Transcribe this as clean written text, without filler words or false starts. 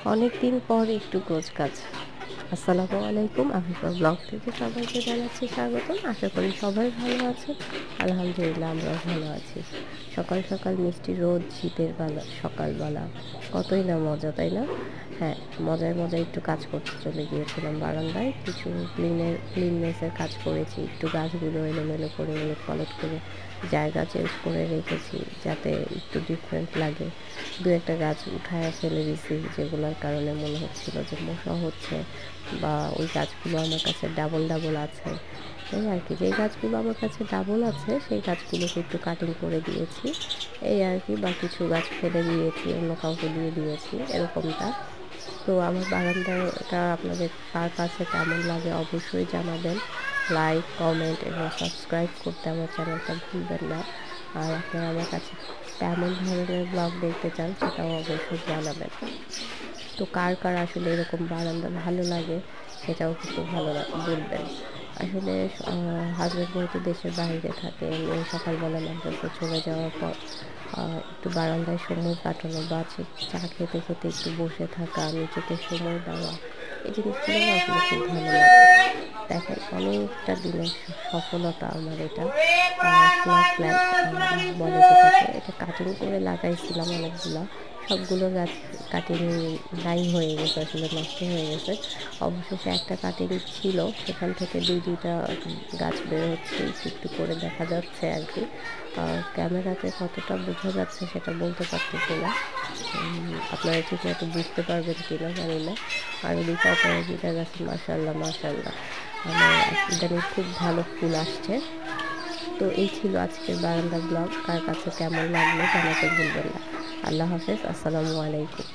অনেক দিন পর একটু গোছগাছ। আসসালামু আলাইকুম, আমি ব্লগ থেকে সবাইকে জানাচ্ছি স্বাগতম। আশা করি সবাই ভালো আছেন। আলহামদুলিল্লাহ, আমরাও ভালো আছি। সকাল সকাল মিষ্টি রোদ, শীতের বেলা সকালবেলা কতই না মজা, তাই না? হ্যাঁ, মজায় মজায় একটু কাজ করতে চলে গিয়েছিলাম বারান্দায়। কিছু ক্লিননেসের কাজ করেছি, একটু গাছগুলো এলোমেলো করে ওলটপালট করে জায়গা চেঞ্জ করে রেখেছি যাতে একটু ডিফারেন্ট লাগে। দু একটা গাছ উঠায় ফেলে দিছি, যেগুলোর কারণে মনে হচ্ছিল যে মশা হচ্ছে, বা ওই গাছগুলো আমার কাছে ডাবল ডাবল আছে। এই আর কি, যেই গাছগুলো আমার কাছে ডাবল আছে সেই গাছগুলোকে একটু কাটিং করে দিয়েছি, এই আর কি। বা কিছু গাছ ফেলে দিয়েছি, অন্য কাউকে দিয়ে দিয়েছি, এরকমটা। তো আমার বারান্দাটা আপনাদের কার কাছে কেমন লাগে অবশ্যই জানাবেন। লাইক, কমেন্ট এবং সাবস্ক্রাইব করতে আমার চ্যানেলটা ভুলবেন না। আর আপনারা আমার কাছে কেমন ধরনের ব্লগ দেখতে চান সেটাও অবশ্যই জানাবেন। তো কার কার আসলে এরকম বারান্দা ভালো লাগে সেটাও কিন্তু বলবেন। আসলে হাজব্যান্ড যেহেতু দেশের বাইরে থাকে, সকালবেলা মাদ্রাসা চলে যাওয়ার পর একটু বারান্দায় সময় কাটানো বা চা খেতে খেতে একটু বসে থাকা, নিজেকে সময় দেওয়া, এই জিনিসগুলো না আসলে খুব ভালো লাগে। দেখেন, অনেকটা দিনের সফলতা আমার এটা। স্নেক প্ল্যান্ট বলে যেটাকে, এটা কাটিং করে লাগাইছিলাম অনেকগুলা। সবগুলো গাছ কাটিং নাই হয়ে গেছে, আসলে নষ্ট হয়ে গেছে। অবশেষে একটা কাটিং ছিল, সেখান থেকে দুইটা গাছ বের হচ্ছে, একটু একটু করে দেখা যাচ্ছে আর কি। ক্যামেরাতে কতটা বোঝা যাচ্ছে সেটা বলতে পারতেছি না, আপনারা ঠিক মতো বুঝতে পারবেন কি না জানি না। আর ওদিকে অপরাজিতা গাছে মাশাল্লাহ মাশাল্লাহ, আমার ইদানিং খুব ভালো ফুল আসছে। তো এই ছিল আজকের বারান্দা ব্লগ। কার কাছে কেমন লাগলো জানাতে ভুলবেন না। আল্লাহ হাফেজ, আসসালামু আলাইকুম।